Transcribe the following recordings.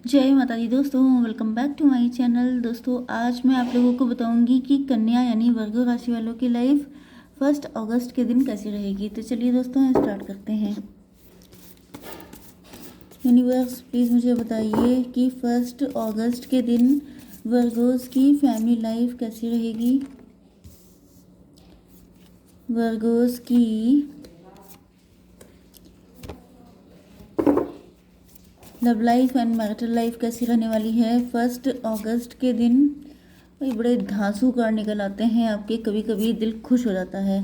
जय माता दी दोस्तों, welcome back to my channel. दोस्तों आज मैं आप लोगों को बताऊंगी कि कन्या यानी वर्ग राशि वालों की लाइफ 1 अगस्त के दिन कैसी रहेगी। तो चलिए दोस्तों स्टार्ट करते हैं। यूनिवर्स प्लीज़ मुझे बताइए कि 1 अगस्त के दिन वर्गोस की फैमिली लाइफ कैसी रहेगी। वर्गोस की love life and marital life कैसी रहने वाली है 1 अगस्त के दिन। भाई बड़े धांसू कार्ड निकल आते हैं आपके, कभी कभी दिल खुश हो जाता है।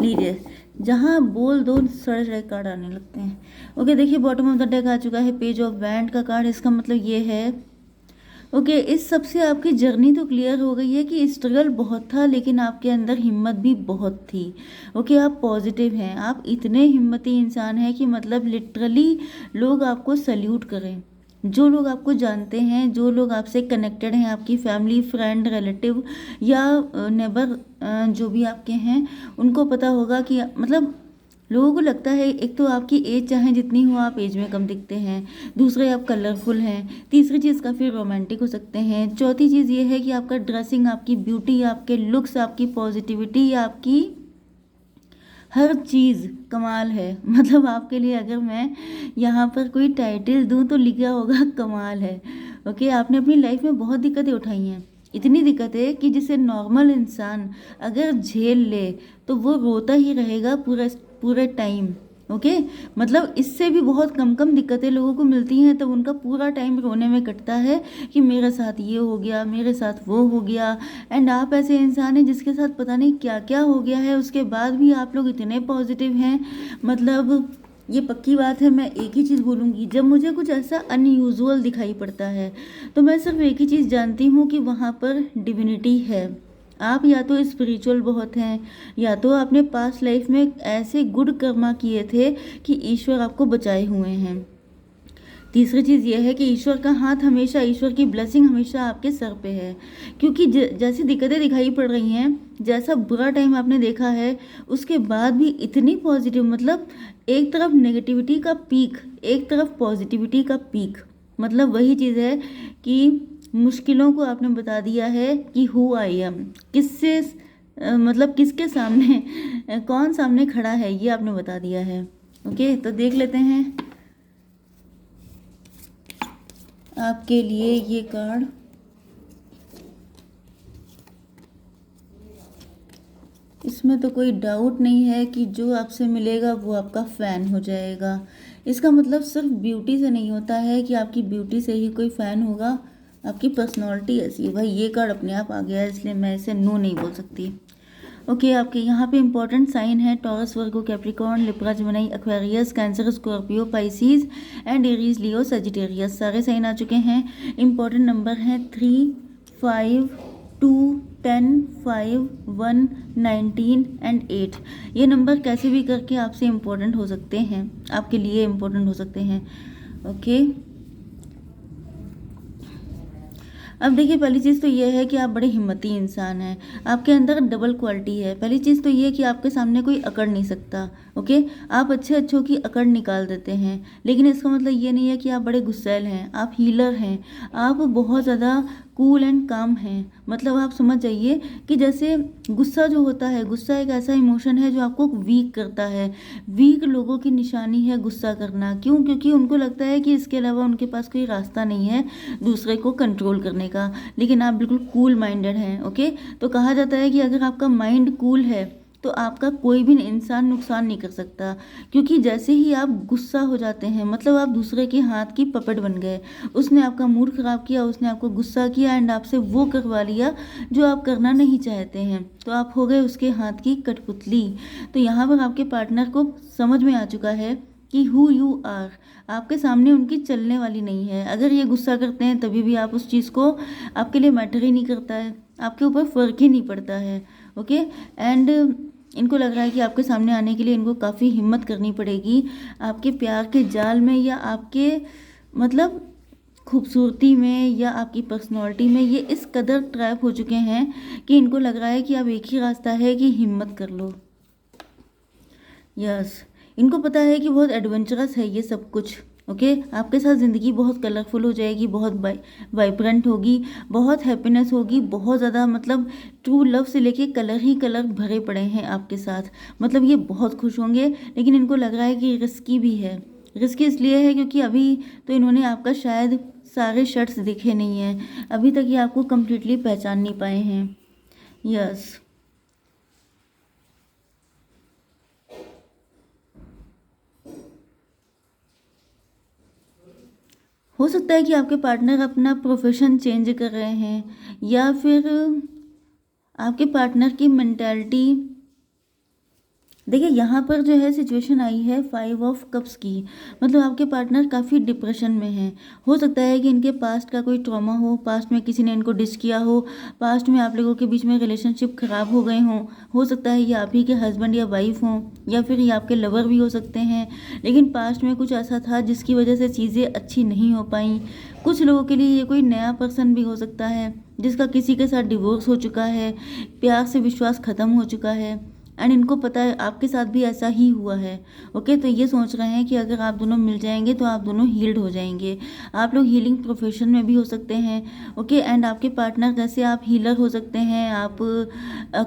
लीजिए, जहाँ बोल दो सड़े सड़े कार्ड आने लगते हैं। ओके देखिए, बॉटम ऑफ द डेक आ चुका है पेज ऑफ बैंड का कार्ड। इसका मतलब ये है ओके इस सब से आपकी जर्नी तो क्लियर हो गई है कि स्ट्रगल बहुत था, लेकिन आपके अंदर हिम्मत भी बहुत थी। ओके आप पॉजिटिव हैं, आप इतने हिम्मती इंसान हैं कि मतलब लिटरली लोग आपको सल्यूट करें। जो लोग आपको जानते हैं, जो लोग आपसे कनेक्टेड हैं, आपकी फैमिली, फ्रेंड, रिलेटिव या नेबर जो भी आपके हैं, उनको पता होगा कि मतलब लोगों को लगता है एक तो आपकी एज चाहे जितनी हो आप एज में कम दिखते हैं, दूसरे आप कलरफुल हैं, तीसरी चीज़ काफ़ी रोमांटिक हो सकते हैं, चौथी चीज़ ये है कि आपका ड्रेसिंग, आपकी ब्यूटी, आपके लुक्स, आपकी पॉजिटिविटी, आपकी हर चीज़ कमाल है। मतलब आपके लिए अगर मैं यहाँ पर कोई टाइटल दूँ तो लिखा होगा कमाल है। ओके आपने अपनी लाइफ में बहुत दिक्कतें उठाई हैं, इतनी दिक्कतें कि जिसे नॉर्मल इंसान अगर झेल ले तो वो रोता ही रहेगा पूरे पूरे टाइम। ओके मतलब इससे भी बहुत कम कम दिक्कतें लोगों को मिलती हैं, तब उनका पूरा टाइम रोने में कटता है कि मेरे साथ ये हो गया, मेरे साथ वो हो गया। एंड आप ऐसे इंसान हैं जिसके साथ पता नहीं क्या क्या हो गया है, उसके बाद भी आप लोग इतने पॉजिटिव हैं। मतलब ये पक्की बात है, मैं एक ही चीज़ बोलूँगी, जब मुझे कुछ ऐसा अनयूजुअल दिखाई पड़ता है तो मैं सिर्फ एक ही चीज़ जानती हूँ कि वहाँ पर डिविनिटी है। आप या तो स्पिरिचुअल बहुत हैं, या तो आपने पास्ट लाइफ में ऐसे गुड कर्मा किए थे कि ईश्वर आपको बचाए हुए हैं। तीसरी चीज़ यह है कि ईश्वर का हाथ हमेशा, ईश्वर की ब्लेसिंग हमेशा आपके सर पे है। क्योंकि जैसी दिक्कतें दिखाई पड़ रही हैं, जैसा बुरा टाइम आपने देखा है, उसके बाद भी इतनी पॉजिटिव, मतलब एक तरफ नेगेटिविटी का पीक, एक तरफ पॉजिटिविटी का पीक। मतलब वही चीज़ है कि मुश्किलों को आपने बता दिया है कि हु आई एम, किससे मतलब किसके सामने कौन सामने खड़ा है, ये आपने बता दिया है। ओके तो देख लेते हैं आपके लिए ये कार्ड। इसमें तो कोई डाउट नहीं है कि जो आपसे मिलेगा वो आपका फ़ैन हो जाएगा। इसका मतलब सिर्फ ब्यूटी से नहीं होता है कि आपकी ब्यूटी से ही कोई फ़ैन होगा, आपकी पर्सनालिटी ऐसी है। भाई ये कार्ड अपने आप आ गया है, इसलिए मैं इसे नो नहीं बोल सकती। ओके आपके यहाँ पे इंपॉर्टेंट साइन है taurus, Virgo, Capricorn, Libra, Gemini, Aquarius, cancer, Scorpio, Pisces and Aries, Leo, Sagittarius, सारे साइन आ चुके हैं। इंपॉर्टेंट नंबर हैं 3, 5, 2, 10, 5, 1, 19 एंड 8। ये नंबर कैसे भी करके आपसे इम्पोर्टेंट हो सकते हैं, आपके लिए इम्पोर्टेंट हो सकते हैं। ओके अब देखिए, पहली चीज़ तो ये है कि आप बड़े हिम्मती इंसान हैं, आपके अंदर डबल क्वालिटी है। पहली चीज़ तो ये कि आपके सामने कोई अकड़ नहीं सकता। ओके आप अच्छे अच्छों की अकड़ निकाल देते हैं, लेकिन इसका मतलब ये नहीं है कि आप बड़े गुस्सैल हैं, आप हीलर हैं, आप बहुत ज़्यादा कूल एंड काम हैं। मतलब आप समझ जाइए कि जैसे गुस्सा जो होता है, गुस्सा एक ऐसा इमोशन है जो आपको वीक करता है। वीक लोगों की निशानी है गुस्सा करना। क्यों? क्योंकि उनको लगता है कि इसके अलावा उनके पास कोई रास्ता नहीं है दूसरे को कंट्रोल करने का। लेकिन आप बिल्कुल कूल माइंडेड हैं। ओके तो कहा जाता है कि अगर आपका माइंड कूल है तो आपका कोई भी इंसान नुकसान नहीं कर सकता। क्योंकि जैसे ही आप गुस्सा हो जाते हैं, मतलब आप दूसरे के हाथ की पपेट बन गए। उसने आपका मूड ख़राब किया, उसने आपको गुस्सा किया एंड आपसे वो करवा लिया जो आप करना नहीं चाहते हैं, तो आप हो गए उसके हाथ की कठपुतली। तो यहाँ पर आपके पार्टनर को समझ में आ चुका है कि हु यू आर, आपके सामने उनकी चलने वाली नहीं है। अगर ये गुस्सा करते हैं तभी भी आप उस चीज़ को, आपके लिए मैटर ही नहीं करता है, आपके ऊपर फ़र्क ही नहीं पड़ता है। ओके एंड इनको लग रहा है कि आपके सामने आने के लिए इनको काफ़ी हिम्मत करनी पड़ेगी। आपके प्यार के जाल में या आपके मतलब खूबसूरती में या आपकी पर्सनालिटी में ये इस कदर ट्रैप हो चुके हैं कि इनको लग रहा है कि अब एक ही रास्ता है कि हिम्मत कर लो। यस इनको पता है कि बहुत एडवेंचरस है ये सब कुछ। ओके, आपके साथ ज़िंदगी बहुत कलरफुल हो जाएगी, बहुत वाइब्रेंट होगी, बहुत हैप्पीनेस होगी, बहुत ज़्यादा, मतलब ट्रू लव से लेके कलर ही कलर भरे पड़े हैं आपके साथ। मतलब ये बहुत खुश होंगे, लेकिन इनको लग रहा है कि रिस्की भी है। रिस्की इसलिए है क्योंकि अभी तो इन्होंने आपका शायद सारे शर्ट्स देखे नहीं हैं, अभी तक ये आपको कंप्लीटली पहचान नहीं पाए हैं। यस, हो सकता है कि आपके पार्टनर अपना प्रोफेशन चेंज कर रहे हैं, या फिर आपके पार्टनर की मेंटालिटी, देखिए यहाँ पर जो है सिचुएशन आई है 5 ऑफ कप्स की। मतलब आपके पार्टनर काफ़ी डिप्रेशन में हैं। हो सकता है कि इनके पास्ट का कोई ट्रॉमा हो, पास्ट में किसी ने इनको डिस किया हो, पास्ट में आप लोगों के बीच में रिलेशनशिप खराब हो गए हों। हो सकता है ये आप ही के हस्बैंड या वाइफ हों, या फिर ये आपके लवर भी हो सकते हैं, लेकिन पास्ट में कुछ ऐसा था जिसकी वजह से चीज़ें अच्छी नहीं हो पाई। कुछ लोगों के लिए ये कोई नया पर्सन भी हो सकता है जिसका किसी के साथ डिवोर्स हो चुका है, प्यार से विश्वास ख़त्म हो चुका है, एंड इनको पता है आपके साथ भी ऐसा ही हुआ है। ओके, तो ये सोच रहे हैं कि अगर आप दोनों मिल जाएंगे तो आप दोनों हील्ड हो जाएंगे। आप लोग हीलिंग प्रोफेशन में भी हो सकते हैं। ओके, एंड आपके पार्टनर, जैसे आप हीलर हो सकते हैं, आप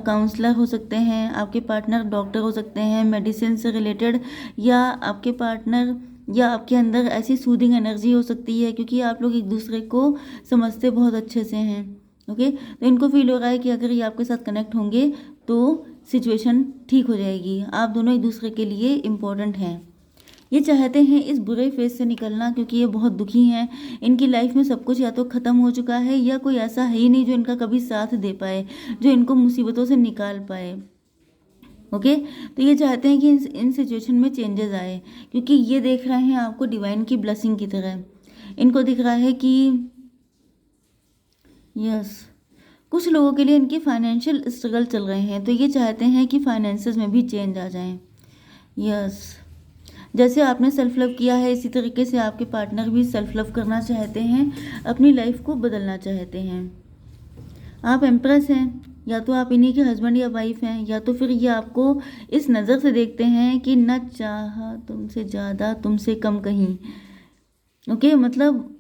काउंसलर हो सकते हैं, आपके पार्टनर डॉक्टर हो सकते हैं मेडिसिन से रिलेटेड, या आपके पार्टनर या आपके अंदर ऐसी सूदिंग एनर्जी हो सकती है क्योंकि आप लोग एक दूसरे को समझते बहुत अच्छे से हैं। ओके, तो इनको फील हो रहा है कि अगर ये आपके साथ कनेक्ट होंगे तो सिचुएशन ठीक हो जाएगी। आप दोनों एक दूसरे के लिए इम्पोर्टेंट हैं। ये चाहते हैं इस बुरे फेज से निकलना क्योंकि ये बहुत दुखी हैं। इनकी लाइफ में सब कुछ या तो ख़त्म हो चुका है या कोई ऐसा है ही नहीं जो इनका कभी साथ दे पाए, जो इनको मुसीबतों से निकाल पाए। ओके, तो ये चाहते हैं कि इन सिचुएशन में चेंजेस आए क्योंकि ये देख रहे हैं आपको डिवाइन की ब्लेसिंग की तरह। इनको दिख रहा है कि यस, कुछ लोगों के लिए इनकी फाइनेंशियल स्ट्रगल चल रहे हैं, तो ये चाहते हैं कि फाइनेंसेस में भी चेंज आ जाएं। यस, जैसे आपने सेल्फ लव किया है इसी तरीके से आपके पार्टनर भी सेल्फ लव करना चाहते हैं, अपनी लाइफ को बदलना चाहते हैं। आप एम्प्रेस हैं, या तो आप इन्हीं के हस्बैंड या वाइफ हैं, या तो फिर ये आपको इस नज़र से देखते हैं कि न चाहा तुमसे ज़्यादा तुमसे कम कहीं। ओके, मतलब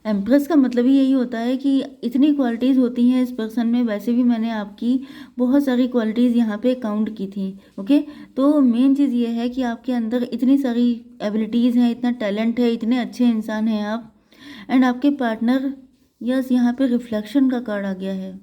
एम्प्रेस का मतलब ही यही होता है कि इतनी क्वालिटीज़ होती हैं इस पर्सन में। वैसे भी मैंने आपकी बहुत सारी क्वालिटीज़ यहाँ पे काउंट की थी। ओके, तो मेन चीज़ ये है कि आपके अंदर इतनी सारी एबिलिटीज़ हैं, इतना टैलेंट है, इतने अच्छे इंसान हैं आप। एंड आपके पार्टनर, यस, यहाँ पे रिफ्लेक्शन का कार्ड आ गया है।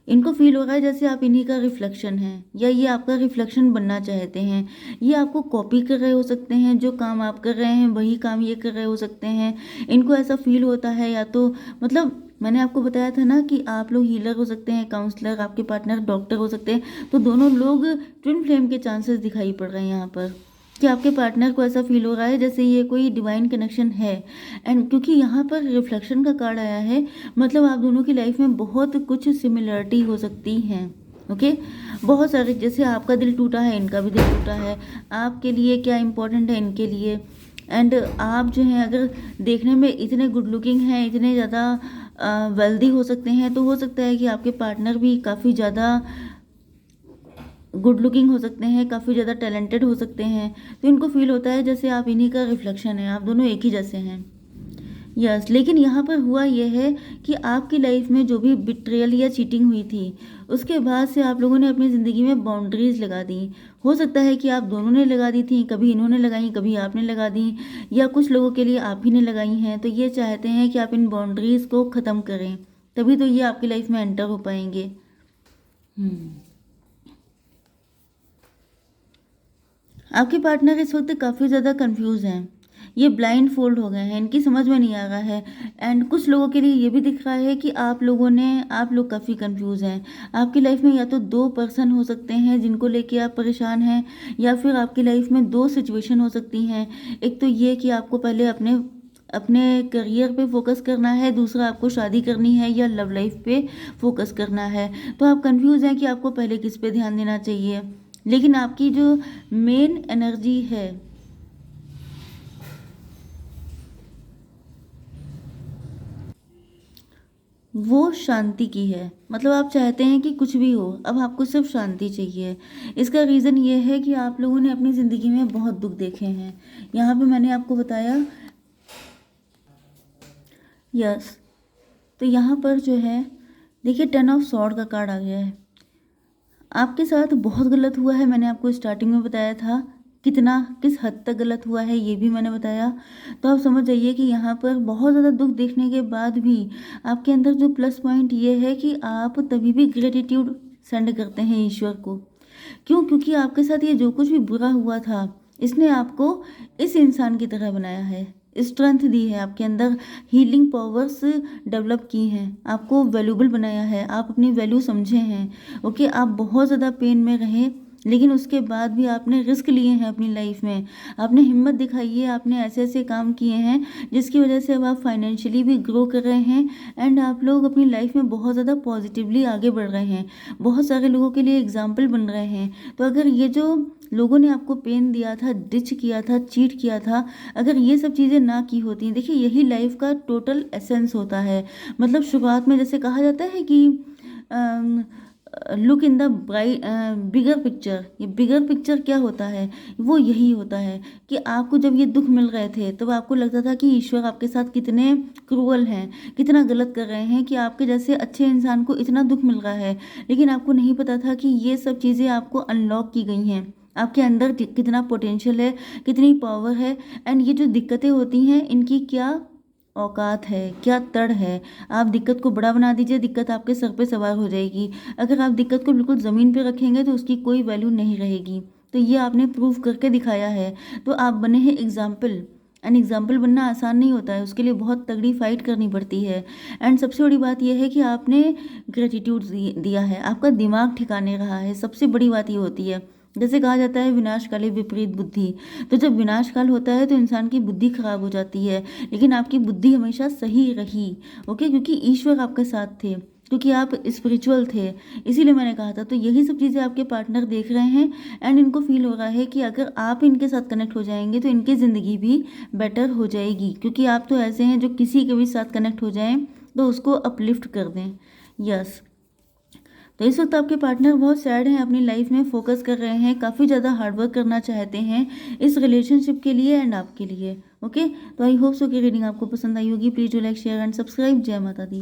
इनको फील हो रहा है जैसे आप इन्हीं का रिफ्लेक्शन है, या ये आपका रिफ्लेक्शन बनना चाहते हैं। ये आपको कॉपी कर रहे हो सकते हैं, जो काम आप कर रहे हैं वही काम ये कर रहे हो सकते हैं। इनको ऐसा फील होता है, या तो मतलब मैंने आपको बताया था ना कि आप लोग हीलर हो सकते हैं, काउंसलर, आपके पार्टनर डॉक्टर हो सकते हैं, तो दोनों लोग ट्विन फ्लेम के चांसेस दिखाई पड़ रहे हैं यहाँ पर कि आपके पार्टनर को ऐसा फील हो रहा है जैसे ये कोई डिवाइन कनेक्शन है। एंड क्योंकि यहाँ पर रिफ्लेक्शन का कार्ड आया है, मतलब आप दोनों की लाइफ में बहुत कुछ सिमिलरिटी हो सकती हैं। ओके, बहुत सारे, जैसे आपका दिल टूटा है, इनका भी दिल टूटा है, आपके लिए क्या इम्पोर्टेंट है इनके लिए। एंड आप जो हैं अगर देखने में इतने गुड लुकिंग हैं, इतने ज़्यादा वेल्दी हो सकते हैं, तो हो सकता है कि आपके पार्टनर भी काफ़ी ज़्यादा गुड लुकिंग हो सकते हैं, काफ़ी ज़्यादा टैलेंटेड हो सकते हैं। तो इनको फील होता है जैसे आप इन्हीं का रिफ्लेक्शन है, आप दोनों एक ही जैसे हैं। यस, लेकिन यहाँ पर हुआ यह है कि आपकी लाइफ में जो भी बिट्रेयल या चीटिंग हुई थी, उसके बाद से आप लोगों ने अपनी ज़िंदगी में बाउंड्रीज लगा दी। हो सकता है कि आप दोनों ने लगा दी थी, कभी इन्होंने लगाई, कभी आपने लगा दी, या कुछ लोगों के लिए आप ही ने लगाई हैं। तो ये चाहते हैं कि आप इन बाउंड्रीज़ को ख़त्म करें, तभी तो ये आपकी लाइफ में एंटर हो पाएंगे। आपके पार्टनर इस वक्त काफ़ी ज़्यादा कंफ्यूज हैं, ये ब्लाइंड फोल्ड हो गए हैं, इनकी समझ में नहीं आ रहा है। एंड कुछ लोगों के लिए ये भी दिख रहा है कि आप लोग काफ़ी कंफ्यूज हैं। आपकी लाइफ में या तो 2 पर्सन हो सकते हैं जिनको लेके आप परेशान हैं, या फिर आपकी लाइफ में 2 सिचुएशन हो सकती हैं। एक तो ये कि आपको पहले अपने अपने करियर पे फोकस करना है, दूसरा आपको शादी करनी है या लव लाइफ पे फोकस करना है। तो आप कंफ्यूज हैं कि आपको पहले किस पे ध्यान देना चाहिए, लेकिन आपकी जो मेन एनर्जी है, वो शांति की है। मतलब आप चाहते हैं कि कुछ भी हो, अब आपको सिर्फ शांति चाहिए। इसका रीज़न ये है कि आप लोगों ने अपनी ज़िंदगी में बहुत दुख देखे हैं। यहाँ पे मैंने आपको बताया, यस। तो यहाँ पर जो है देखिए 10 ऑफ सॉर्ड का कार्ड आ गया है। आपके साथ बहुत गलत हुआ है, मैंने आपको स्टार्टिंग में बताया था। कितना, किस हद तक गलत हुआ है ये भी मैंने बताया। तो आप समझ जाइए कि यहाँ पर बहुत ज़्यादा दुख देखने के बाद भी आपके अंदर जो प्लस पॉइंट ये है कि आप तभी भी ग्रेटिट्यूड सेंड करते हैं ईश्वर को। क्यों? क्योंकि आपके साथ ये जो कुछ भी बुरा हुआ था, इसने आपको इस इंसान की तरह बनाया है, स्ट्रेंथ दी है, आपके अंदर हीलिंग पावर्स डेवलप की हैं, आपको वैल्यूबल बनाया है, आप अपनी वैल्यू समझे हैं। ओके, आप बहुत ज़्यादा पेन में रहे, लेकिन उसके बाद भी आपने रिस्क लिए हैं अपनी लाइफ में, आपने हिम्मत दिखाई है, आपने ऐसे ऐसे काम किए हैं जिसकी वजह से अब आप फाइनेंशियली भी ग्रो कर रहे हैं एंड आप लोग अपनी लाइफ में बहुत ज़्यादा पॉजिटिवली आगे बढ़ रहे हैं, बहुत सारे लोगों के लिए एग्जाम्पल बन रहे हैं। तो अगर ये जो लोगों ने आपको पेन दिया था, डिच किया था, चीट किया था, अगर ये सब चीज़ें ना की होती, देखिए यही लाइफ का टोटल एसेंस होता है। मतलब शुरुआत में जैसे कहा जाता है कि look in the bigger picture, ये बिगर पिक्चर क्या होता है, वो यही होता है कि आपको जब ये दुख मिल रहे थे तब आपको लगता था कि ईश्वर आपके साथ कितने क्रूअल हैं, कितना गलत कर रहे हैं कि आपके जैसे अच्छे इंसान को इतना दुख मिल रहा है। लेकिन आपको नहीं पता था कि ये सब चीज़ें आपको अनलॉक की गई हैं, आपके अंदर कितना पोटेंशियल है, कितनी पावर है एंड ये जो दिक्कतें होती हैं इनकी क्या औकात है, क्या तड़ है। आप दिक्कत को बड़ा बना दीजिए, दिक्कत आपके सर पे सवार हो जाएगी। अगर आप दिक्कत को बिल्कुल ज़मीन पे रखेंगे तो उसकी कोई वैल्यू नहीं रहेगी। तो ये आपने प्रूव करके दिखाया है। तो आप बने हैं एग्जाम्पल एंड एग्जाम्पल बनना आसान नहीं होता है, उसके लिए बहुत तगड़ी फाइट करनी पड़ती है। एंड सबसे बड़ी बात यह है कि आपने ग्रेटिट्यूड दिया है, आपका दिमाग ठिकाने रहा है, सबसे बड़ी बात ये होती है। जैसे कहा जाता है विनाश काले विपरीत बुद्धि, तो जब विनाश काल होता है तो इंसान की बुद्धि खराब हो जाती है, लेकिन आपकी बुद्धि हमेशा सही रही। ओके, क्योंकि ईश्वर आपके साथ थे, क्योंकि आप स्पिरिचुअल थे, इसीलिए मैंने कहा था। तो यही सब चीज़ें आपके पार्टनर देख रहे हैं एंड इनको फील हो रहा है कि अगर आप इनके साथ कनेक्ट हो जाएंगे तो इनकी ज़िंदगी भी बेटर हो जाएगी, क्योंकि आप तो ऐसे हैं जो किसी के भी साथ कनेक्ट हो जाएं तो उसको अपलिफ्ट कर दें। यस। तो इस वक्त आपके पार्टनर बहुत सैड हैं, अपनी लाइफ में फोकस कर रहे हैं, काफ़ी ज़्यादा हार्डवर्क करना चाहते हैं इस रिलेशनशिप के लिए एंड आपके लिए। ओके, तो आई होप सो कि रीडिंग आपको पसंद आई होगी। Please do like, share and subscribe. जय माता दी।